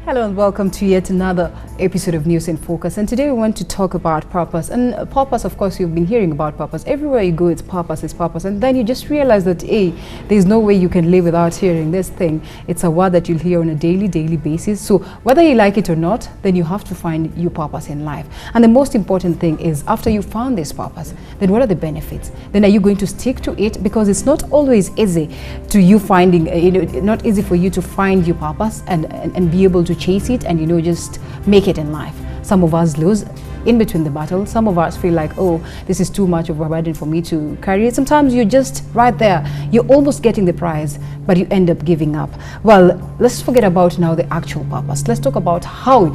Hello and welcome to yet another episode of News in Focus, and today we want to talk about purpose. And purpose, of course, you've been hearing about purpose. Everywhere you go, it's purpose, and then you just realize that there's no way you can live without hearing this thing. It's a word that you'll hear on a daily basis. So whether you like it or not, then you have to find your purpose in life. And the most important thing is, after you found this purpose, then what are the benefits? Then are you going to stick to it? Because it's not always easy to you finding, not easy for you to find your purpose and be able to chase it and just make it in life. Some of us lose in between the battle. Some of us feel like, oh, this is too much of a burden for me to carry it. Sometimes you're just right there, you're almost getting the prize, but you end up giving up. Well, let's forget about now the actual purpose. Let's talk about how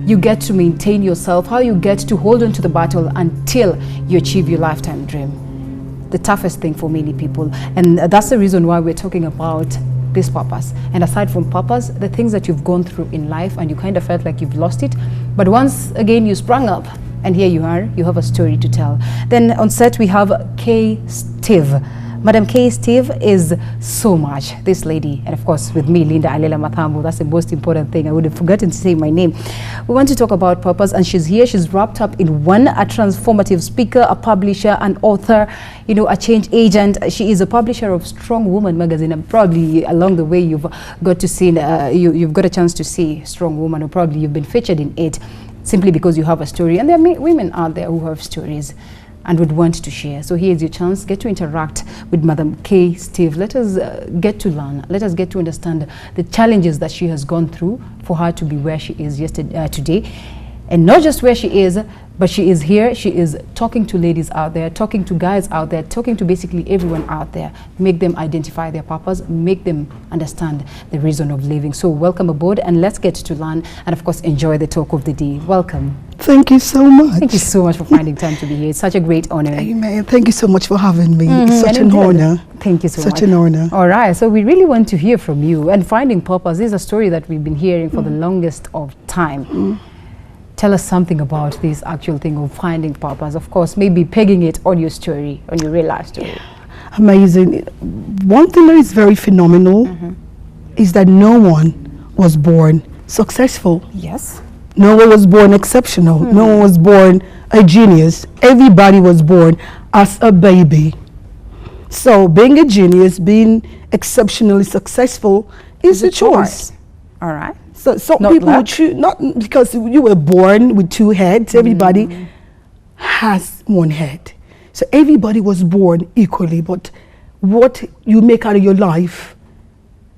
you get to maintain yourself, how you get to hold on to the battle until you achieve your lifetime dream. The toughest thing for many people, and that's the reason why we're talking about this purpose. And aside from purpose, the things that you've gone through in life and you kind of felt like you've lost it, but once again you sprung up and here you are, you have a story to tell. Then on set we have K. Steve. Madam K. Steve is so much, this lady, and of course with me, Linda Alela Mathambo. That's the most important thing. I would have forgotten to say my name. We want to talk about purpose, and she's here. She's wrapped up in one: a transformative speaker, a publisher, an author, a change agent. She is a publisher of Strong Woman magazine, and probably along the way you've got to see, you've got a chance to see Strong Woman, or probably you've been featured in it simply because you have a story. And there are women out there who have stories and would want to share. So here's your chance. Get to interact with Madam K. Steve. Let us get to learn. Let us get to understand the challenges that she has gone through for her to be where she is today. And not just where she is, but she is here. She is talking to ladies out there, talking to guys out there, talking to basically everyone out there. Make them identify their purpose, make them understand the reason of living. So welcome aboard, and let's get to learn and of course enjoy the talk of the day. Welcome. Thank you so much. Thank you so much for finding time to be here. It's such a great honor. Amen. Thank you so much for having me. It's such an honor. Thank you so much. Such an honor. All right. So we really want to hear from you. And finding purpose is a story that we've been hearing for the longest of time. Tell us something about this actual thing of finding purpose. Of course, maybe pegging it on your story, on your real life story. Amazing. One thing that is very phenomenal is that no one was born successful. Yes. No one was born exceptional. No one was born a genius. Everybody was born as a baby. So being a genius, being exceptionally successful is a choice. All right. So some people would choose, not because you were born with two heads. Everybody has one head. So everybody was born equally, but what you make out of your life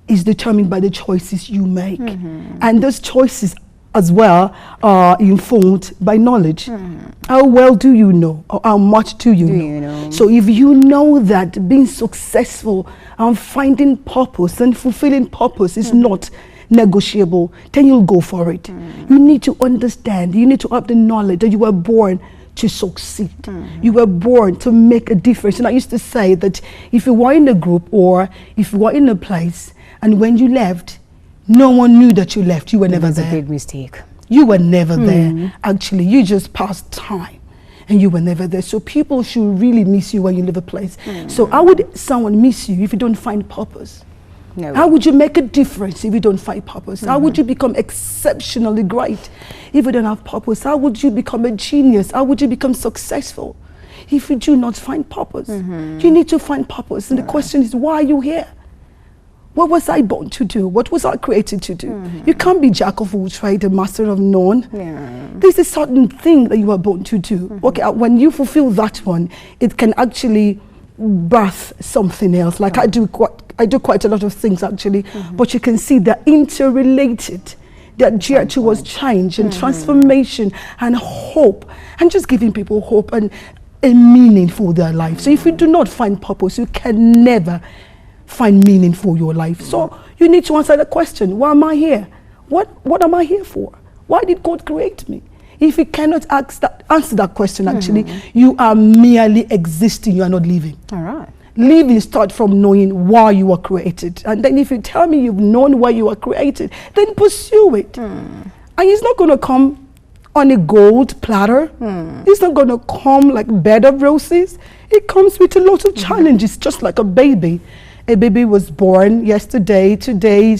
is determined by the choices you make. And those choices as well are informed by knowledge. How well do you know, or how much do you know? So if you know that being successful and finding purpose and fulfilling purpose is not negotiable, then you'll go for it. You need to understand, you need to have the knowledge that you were born to succeed. You were born to make a difference. And I used to say that if you were in a group or if you were in a place and when you left, no one knew that you left, you were never there. That's a big mistake. You were never there. Actually, you just passed time and you were never there. So people should really miss you when you leave a place. So how would someone miss you if you don't find purpose? No. How would you make a difference if you don't find purpose? How would you become exceptionally great if you don't have purpose? How would you become a genius? How would you become successful if you do not find purpose? You need to find purpose. And the question is, why are you here? What was I born to do? What was I created to do? You can't be jack of all trades, a master of none. There's a certain thing that you are born to do. Okay, when you fulfill that one, it can actually birth something else. Like I do quite a lot of things actually, but you can see they're interrelated. They're geared towards change and transformation and hope, and just giving people hope and a meaning for their life. So if you do not find purpose, you can never find meaning for your life. So you need to answer the question, why am I here? What am I here for? Why did God create me? If you cannot answer that question, actually, you are merely existing, you are not living. All right. Living starts from knowing why you were created. And then if you tell me you've known why you were created, then pursue it. And it's not going to come on a gold platter. It's not going to come like bed of roses. It comes with a lot of challenges, just like a baby. A baby was born yesterday, today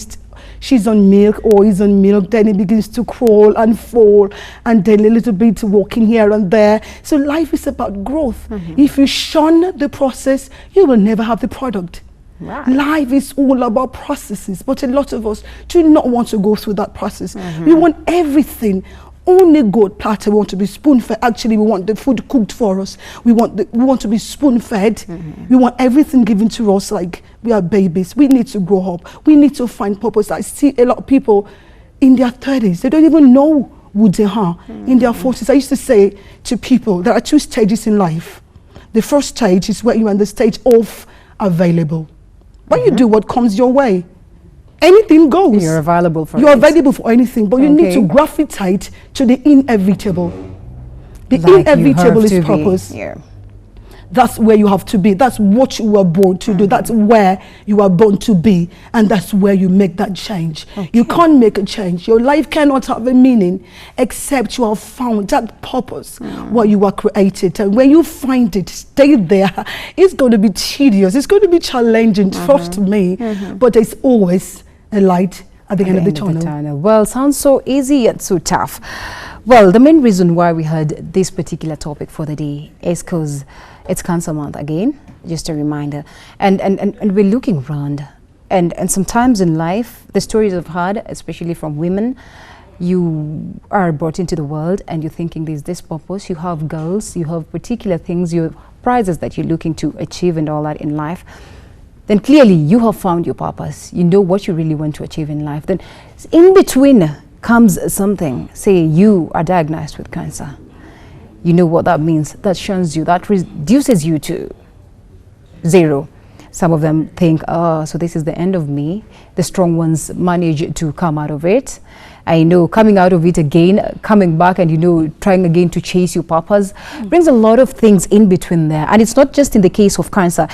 she's on milk or he's on milk, then he begins to crawl and fall, and then a little bit walking here and there. So life is about growth. If you shun the process, you will never have the product. Right. Life is all about processes, but a lot of us do not want to go through that process. We want everything on a good platter. We want to be spoon-fed. Actually, we want the food cooked for us. We want to be spoon-fed. We want everything given to us like we are babies. We need to grow up. We need to find purpose. I see a lot of people in their 30s. They don't even know who they are. In their 40s, I used to say to people, there are 2 stages in life. The first stage is where you're on the stage of available. When you do what comes your way, anything goes. You're available for You're available for anything, but you need to gravitate to the inevitable. The inevitable is purpose. Yeah. That's where you have to be. That's what you were born to do. That's where you are born to be. And that's where you make that change. You can't make a change. Your life cannot have a meaning except you have found that purpose where you were created. And when you find it, stay there. It's going to be tedious. It's going to be challenging, trust me. But there's always a light at the end of the tunnel. Well, sounds so easy yet so tough. Well, the main reason why we had this particular topic for the day is because it's Cancer Month again, just a reminder. And we're looking around. And sometimes in life, the stories I've heard, especially from women, you are brought into the world and you're thinking there's this purpose. You have goals, you have particular things, you have prizes that you're looking to achieve and all that in life. Then clearly you have found your purpose. You know what you really want to achieve in life. Then in between comes something, say you are diagnosed with cancer. You know what that means. That shuns you, that reduces you to 0. Some of them think, oh, so this is the end of me. The strong ones manage to come out of it. I know coming out of it again, coming back and, you know, trying again to chase your purpose brings a lot of things in between there. And it's not just in the case of cancer,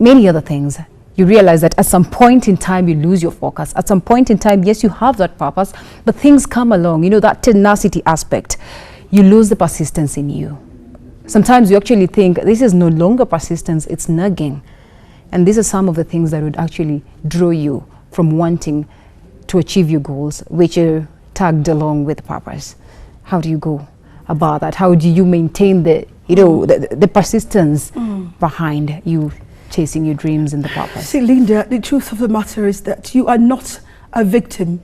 many other things. You realize that at some point in time, you lose your focus. At some point in time, yes, you have that purpose, but things come along, you know, that tenacity aspect. You lose the persistence in you. Sometimes you actually think this is no longer persistence, it's nagging. And these are some of the things that would actually draw you from wanting to achieve your goals, which are tagged along with purpose. How do you go about that? How do you maintain the, you know, the persistence behind you chasing your dreams and the purpose? See, Linda, the truth of the matter is that you are not a victim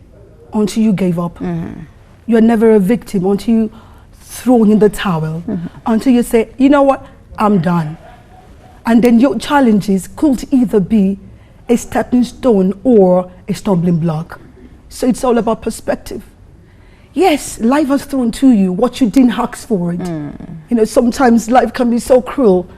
until you gave up. You are never a victim until you thrown in the towel, until you say, you know what, I'm done. And then your challenges could either be a stepping stone or a stumbling block. So it's all about perspective. Yes, life has thrown to you what you didn't ask for it. You know, sometimes life can be so cruel.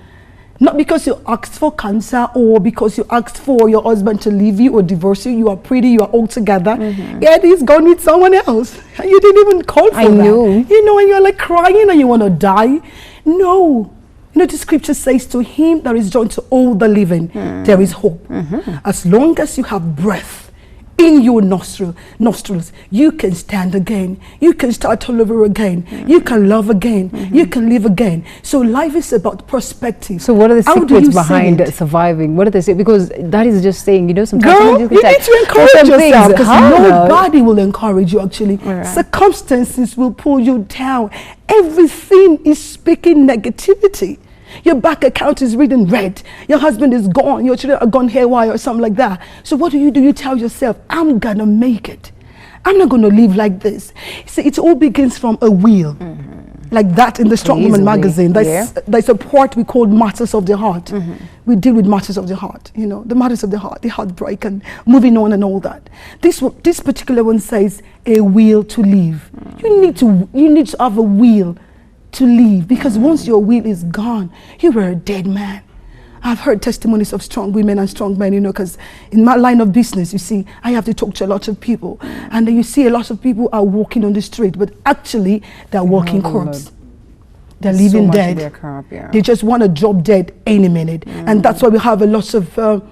Not because you asked for cancer or because you asked for your husband to leave you or divorce you. You are pretty, you are all together. Yet he's gone with someone else. You didn't even call for that. You know, and you're like crying and you want to die. No. You know, the scripture says to him that is joined to all the living, there is hope. As long as you have breath in your nostrils, you can stand again. You can start all over again. You can love again. You can live again. So life is about perspective. So what are the secrets behind surviving? What are they say? Because that is just saying, you know, sometimes girl, you need to encourage yourself, because nobody will encourage you actually. Circumstances will pull you down. Everything is speaking negativity. Your bank account is reading red. Your husband is gone. Your children are gone haywire or something like that. So what do? You tell yourself, I'm going to make it. I'm not going to live like this. See, it all begins from a will. Like that in the Strong Woman magazine. There's a part we call Matters of the Heart. We deal with matters of the heart, you know, the matters of the heart, the heartbreak and moving on and all that. This particular one says a will to live. You need to have a will to live, because once your will is gone, you were a dead man. I've heard testimonies of strong women and strong men, you know, because in my line of business, you see, I have to talk to a lot of people. And then you see a lot of people are walking on the street, but actually they're walking corpse. They're living dead. They just want to drop dead any minute. And that's why we have a lot of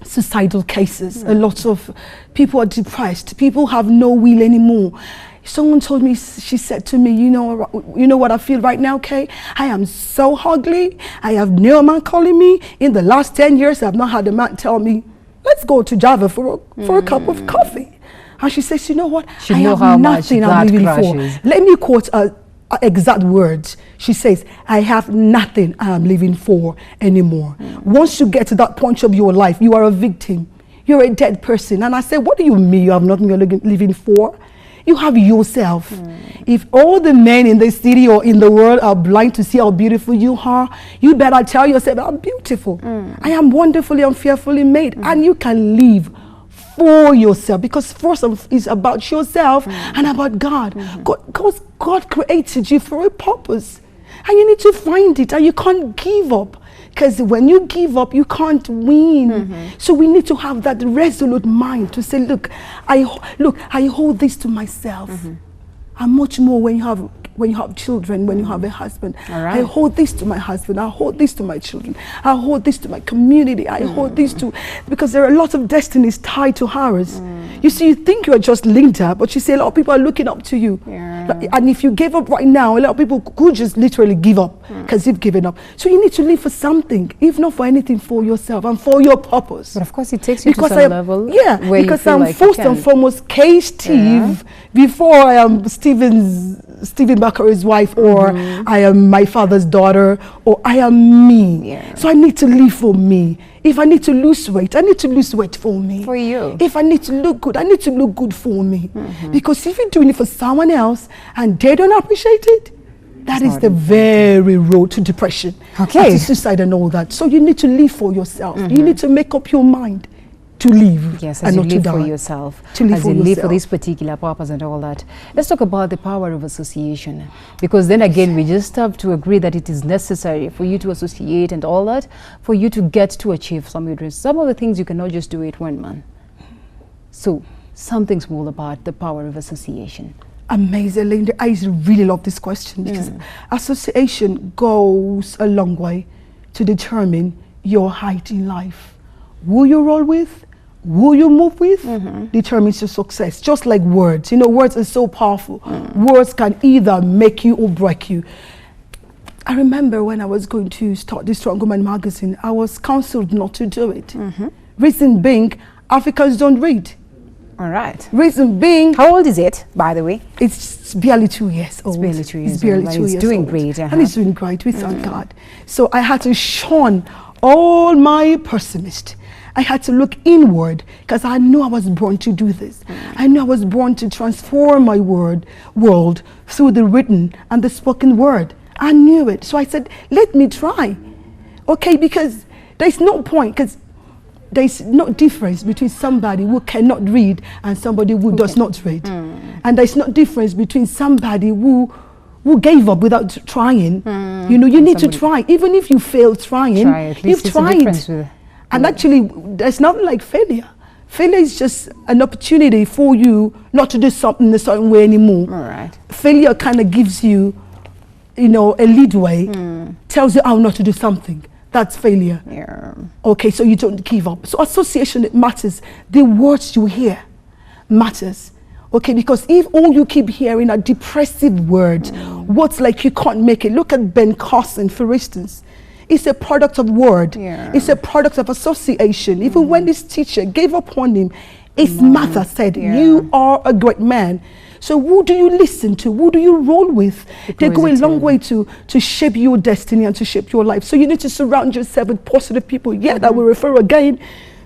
suicidal cases. A lot of people are depressed. People have no will anymore. Someone told me, she said to me, you know what I feel right now, Kay? I am so ugly. I have no man calling me. In the last 10 years, I've not had a man tell me, let's go to Java for a cup of coffee. And she says, you know what? She I know have how much nothing I'm blood living crushes. for. Let me quote exact words. She says, I have nothing I'm living for anymore. Once you get to that point of your life, you are a victim. You're a dead person. And I said, what do you mean you have nothing you're living for? You have yourself. If all the men in the city or in the world are blind to see how beautiful you are, you better tell yourself, I'm beautiful. I am wonderfully and fearfully made. And you can live for yourself, because first is about yourself and about God. God created you for a purpose, and you need to find it, and you can't give up, because when you give up, you can't win. So we need to have that resolute mind to say, look, I hold this to myself. And much more when you have children, when you have a husband. I hold this to my husband, I hold this to my children, I hold this to my community, I hold this to, because there are a lot of destinies tied to ours. You see, you think you're just Linda, but you see a lot of people are looking up to you. And if you gave up right now, a lot of people could just literally give up because you've given up. So you need to live for something, if not for anything, for yourself and for your purpose. But of course it takes you to some level. Yeah, where because you feel I'm like first and foremost K-Steve before I am Stephen Bakari's wife, or I am my father's daughter, or I am me. So I need to live for me. If I need to lose weight, I need to lose weight for me. For you. If I need to look good, I need to look good for me. Because if you're doing it for someone else and they don't appreciate it, that is the very road to depression, to suicide and all that. So you need to live for yourself. You need to make up your mind to live. Yes, and as you not live to for die. yourself, To live as for you live yourself. for this particular purpose and all that. Let's talk about the power of association, because then again we just have to agree that it is necessary for you to associate and all that, for you to get to achieve some of your dreams. Some of the things you cannot just do it one man. So something's all about the power of association. Amazing, Linda. I really love this question, because association goes a long way to determine your height in life. Who you roll with, who you move with, determines your success. Just like words. You know, words are so powerful. Words can either make you or break you. I remember when I was going to start the Strong Woman magazine, I was counseled not to do it. Reason being, Africans don't read. All right. Reason being... How old is it, by the way? It's barely 2 years old. It's barely 2 years It's barely old. 2 years It's doing old. great. And it's doing great, we thank God. So I had to shun all my pessimist. I had to look inward, because I knew I was born to do this. I knew I was born to transform my world through the written and the spoken word. I knew it. So I said, let me try. Okay, because there's no point, because there's no difference between somebody who cannot read and somebody who does not read. And there's no difference between somebody who gave up without trying. You know, you need to try. Even if you fail trying, you've tried. And actually, there's nothing like failure. Failure is just an opportunity for you not to do something a certain way anymore. All right. Failure kind of gives you, you know, a leadway, tells you how not to do something. That's failure. Okay, so you don't give up. So association, it matters. The words you hear matters. Okay, because if all you keep hearing are depressive words, words like you can't make it. Look at Ben Carson, for instance. It's a product of word. It's a product of association. Even when this teacher gave up on him, his mother said, you are a great man. So who do you listen to? Who do you roll with? They go a long way to shape your destiny and to shape your life. So you need to surround yourself with positive people. Yeah, that will refer again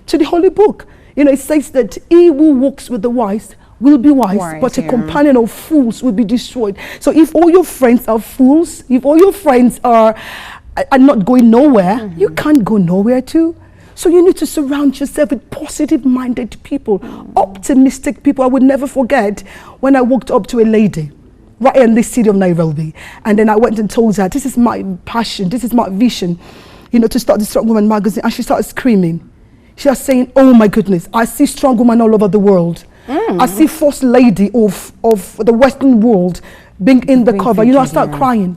to the Holy Book. You know, it says that he who walks with the wise will be wise, but a companion of fools will be destroyed. So if all your friends are fools, if all your friends are not going nowhere, you can't go nowhere too. So you need to surround yourself with positive-minded people, optimistic people. I would never forget when I walked up to a lady right in the city of Nairobi, and then I went and told her, this is my passion, this is my vision, you know, to start the Strong Woman magazine. And she started screaming. She was saying, oh my goodness, I see strong women all over the world. I see first lady of the Western world being in the cover. You know, I started crying.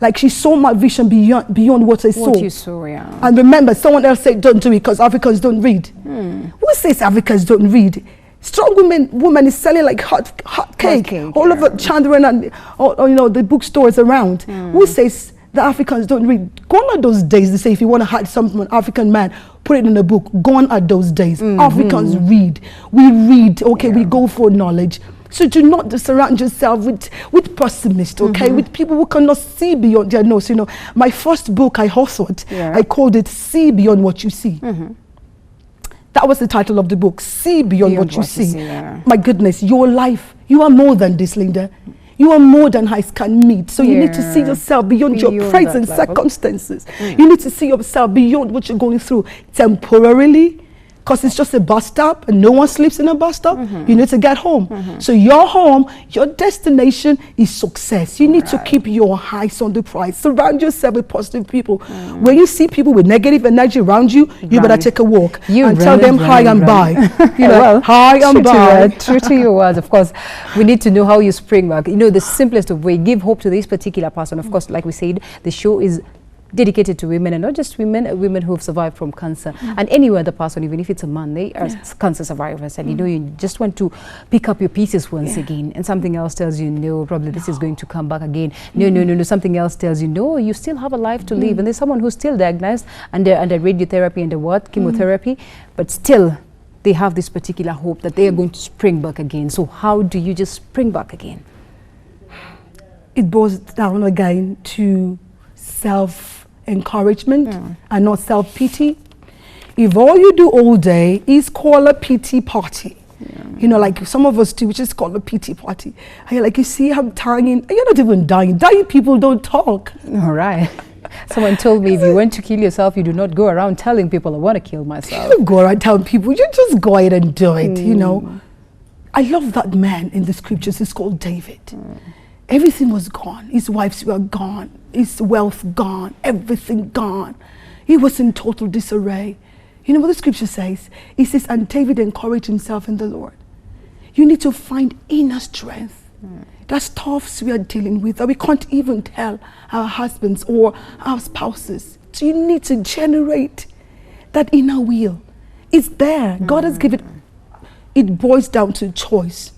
Like she saw my vision beyond what I saw. What you saw, yeah. And remember, someone else said, don't do it because Africans don't read. Who says Africans don't read? Strong woman is selling like hot cake all over Chandran and you know, the bookstores around. Who says The Africans don't read. Gone are those days. They say if you want to hide something from an African man, put it in a book. Gone are those days. Africans read. We read. Okay, we go for knowledge. So do not surround yourself with pessimists, okay? With people who cannot see beyond their nose. You know, my first book I authored, I called it "See Beyond What You See." That was the title of the book, "See Beyond What You See." My goodness, your life, you are more than this, Linda. You are more than eyes can meet. So you need to see yourself beyond your present circumstances. You need to see yourself beyond what you're going through temporarily, because it's just a bus stop and no one sleeps in a bus stop. You need to get home. So your home, your destination is success. You need to keep your eyes on the prize. Surround yourself with positive people. When you see people with negative energy around you, you better take a walk and tell them hi and bye. You know, well, hi and bye. True to your words. Of course, we need to know how you spring back. You know, the simplest of way, give hope to this particular person. Of course, like we said, the show is dedicated to women, and not just women who have survived from cancer, and any other person, even if it's a man, they are cancer survivors, and you know, you just want to pick up your pieces once again, and something else tells you no, probably this is going to come back again. No, something else tells you no, you still have a life to live. And there's someone who's still diagnosed under radiotherapy and chemotherapy, but still they have this particular hope that they are going to spring back again. So how do you just spring back again? It boils down again to self-encouragement and not self-pity. If all you do all day is call a pity party, you know, like some of us do, we just call a pity party. And you're like, you see, I'm dying. You're not even dying. Dying people don't talk. All right. Someone told me if you want to kill yourself, you do not go around telling people I want to kill myself. You don't go around telling people, you just go ahead and do it, you know. I love that man in the scriptures. He's called David. Everything was gone. His wives were gone. His wealth gone. Everything gone. He was in total disarray. You know what the scripture says? It says, and David encouraged himself in the Lord. You need to find inner strength. That's stuff we are dealing with that we can't even tell our husbands or our spouses. So you need to generate that inner will. It's there. God has given it. It boils down to choice.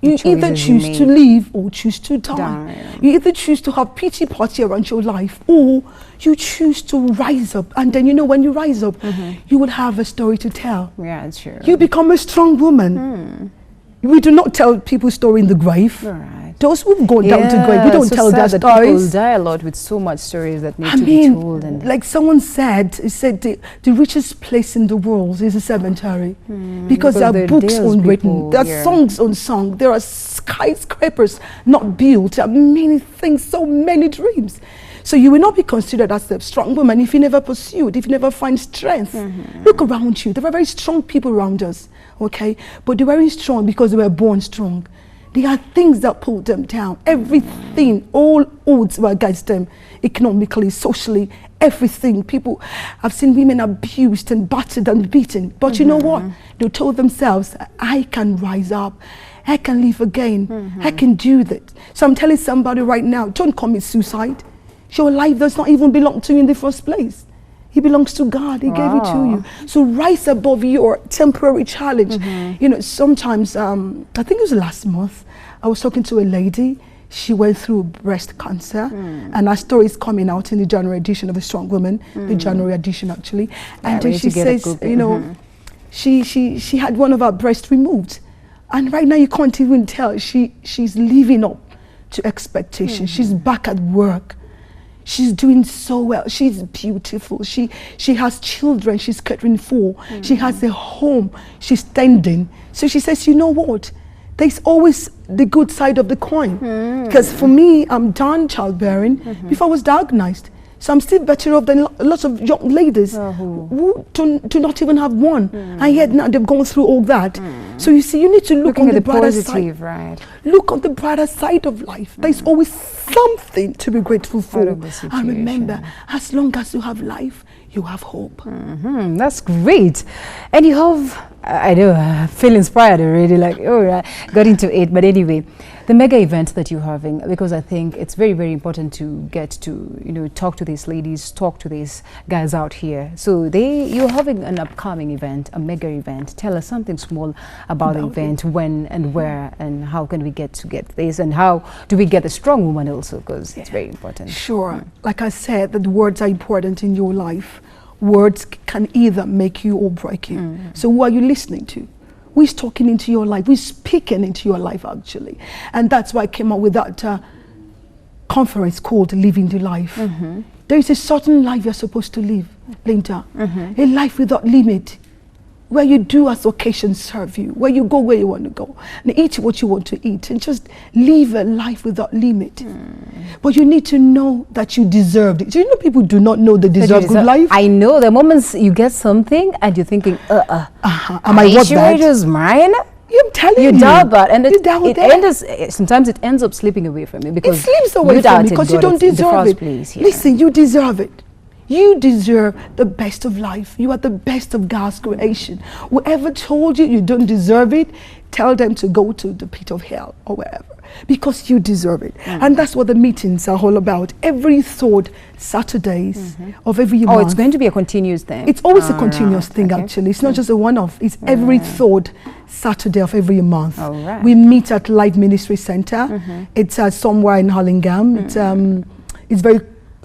You either choose to live or choose to die. You either choose to have pity party around your life, or you choose to rise up. And then, you know, when you rise up, you will have a story to tell. Yeah, that's true. You become a strong woman. We do not tell people's story in the grave. Those who've gone down to the grave, we don't tell their stories. People die a lot with so much stories that need to be told. And like someone said, the richest place in the world is a cemetery. Because there are books unwritten, there are songs unsung, there are skyscrapers not built, there are many things, so many dreams. So you will not be considered as a strong woman if you never pursued, if you never find strength. Look around you. There are very strong people around us, okay? But they're very strong because they were born strong. There are things that pulled them down. Everything, all odds were against them, economically, socially, everything. People, I've seen women abused and battered and beaten. But you know what? They told themselves, I can rise up. I can live again. I can do that. So I'm telling somebody right now, don't commit suicide. Your life does not even belong to you in the first place. It belongs to God. He gave it to you. So rise above your temporary challenge. You know, sometimes, I think it was last month, I was talking to a lady. She went through breast cancer, and her story is coming out in the January edition of A Strong Woman, the January edition actually. And then she says, you know, she had one of her breasts removed. And right now you can't even tell. She's living up to expectations. She's back at work. She's doing so well. She's beautiful. She has children she's caring for. She has a home. She's tending. So she says, you know what? There's always the good side of the coin. Because for me, I'm done childbearing before I was diagnosed. So I'm still better off than lots of young ladies who do not even have one. And yet now they've gone through all that. So you see, you need to look on the brighter side. Right. Look on the brighter side of life. There's always something to be grateful for. And remember, as long as you have life, you have hope. That's great. And you have, I know, I feel inspired already, like, oh, got into it. But anyway, the mega event that you're having, because I think it's very, very important to get to, you know, talk to these ladies, talk to these guys out here. So you're having an upcoming event, a mega event. Tell us something small about the event, when and where, and how can we get this, and how do we get a strong woman also, because it's very important. Sure. Like I said, that words are important in your life. Words can either make you or break you. So who are you listening to? Who is talking into your life? Who is speaking into your life, actually? And that's why I came up with that conference called Living the Life. There is a certain life you're supposed to live, Linda. A life without limit, where you do as occasion serve you, where you go where you want to go, and eat what you want to eat, and just live a life without limit. But you need to know that you deserved it. Do you know people do not know they deserve good life? I know the moments you get something and you're thinking, am I worth that? It is mine? I'm telling you. You doubt that, and sometimes it ends up slipping away from you, because it slips away from you because you don't deserve it. Listen, you deserve it. You deserve the best of life. You are the best of God's creation. Whoever told you you don't deserve it, tell them to go to the pit of hell or wherever, because you deserve it. And that's what the meetings are all about. Every third Saturdays of every month. Oh, it's going to be a continuous thing? It's always a continuous thing, actually. It's not just a one-off. It's every third Saturday of every month. We meet at Life Ministry Center. It's somewhere in Hurlingham. It's very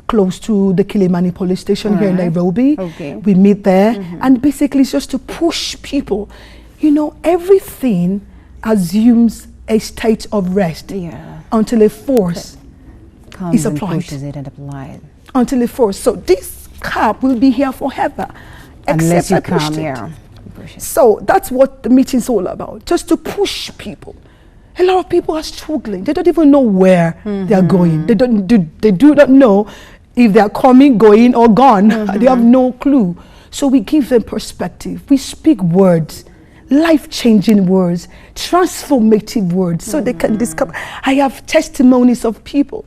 close to the Kilimani police station here in Nairobi. We meet there, and basically it's just to push people. You know, everything assumes a state of rest until a force is applied. Until a force. So this cap will be here forever, unless you come here. So that's what the meeting's all about, just to push people. A lot of people are struggling. They don't even know where they are going. They do not know if they are coming, going, or gone. They have no clue. So we give them perspective. We speak words, life-changing words, transformative words, so they can discover. I have testimonies of people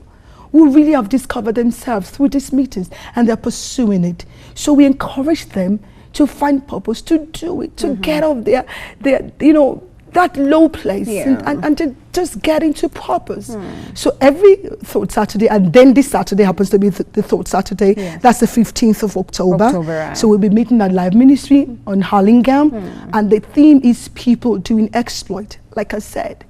who really have discovered themselves through these meetings, and they're pursuing it. So we encourage them to find purpose, to do it, to get off their you know, that low place, and to just get into purpose. So every third Saturday, and then this Saturday happens to be the third Saturday, that's the 15th of October. So we'll be meeting at Live Ministry on Hurlingham, and the theme is people doing exploit. Like I said,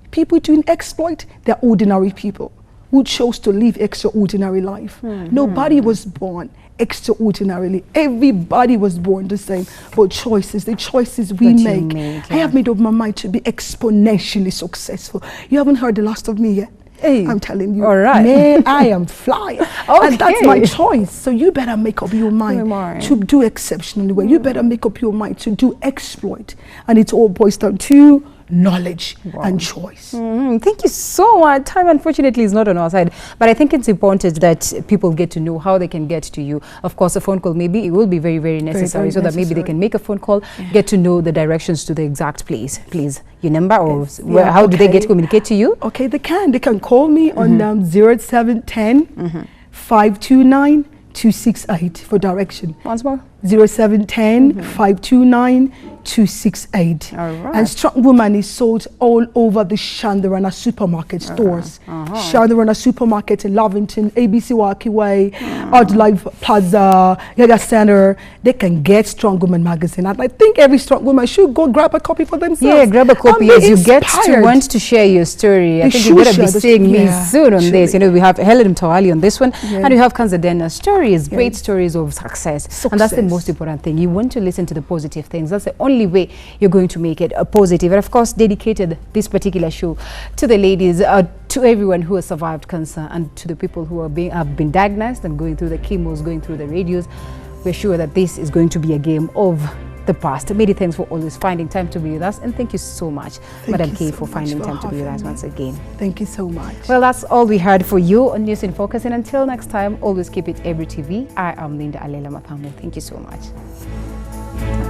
people doing exploit, they're ordinary people who chose to live extraordinary life. Nobody was born extraordinarily. Everybody was born the same, but the choices we make. I have made up my mind to be exponentially successful. You haven't heard the last of me yet. I'm telling you, man, I am flying. And that's my choice. So you better make up your mind to do exceptionally well. You better make up your mind to do exploit. And it all boils down to knowledge and choice. Thank you so much. Time, unfortunately, is not on our side, but I think it's important that people get to know how they can get to you. Of course, a phone call, maybe it will be very, very necessary, so that maybe they can make a phone call, get to know the directions to the exact place. Please, your number, or how do they get to communicate to you? Okay, they can call me on 0710 529 268 for direction. Once more. 0710 529 268. And Strong Woman is sold all over the Shandarana supermarket stores. Shandarana supermarket in Lavington, ABC Waki Way, Life Plaza, Yaga Center. They can get Strong Woman magazine. And I think every Strong Woman should go grab a copy for themselves. Yeah, grab a copy as you get to want to share your story. I think you're going to be seeing me soon on this. You know, we have Helen Mtawali on this one, and we have Kanzadena stories, great stories of success. And that's the most important thing. You want to listen to the positive things. That's the only way you're going to make it a positive. And of course, dedicated this particular show to the ladies, to everyone who has survived cancer, and to the people who have been diagnosed and going through the chemos, going through the radios. We're sure that this is going to be a game of the past. Many thanks for always finding time to be with us, and thank you so much, Madam K, for finding time to be with us once again. Thank you so much. Well, that's all we had for you on News in Focus, and until next time, always keep it Every TV. I am Linda Alela Mathambo. Thank you so much.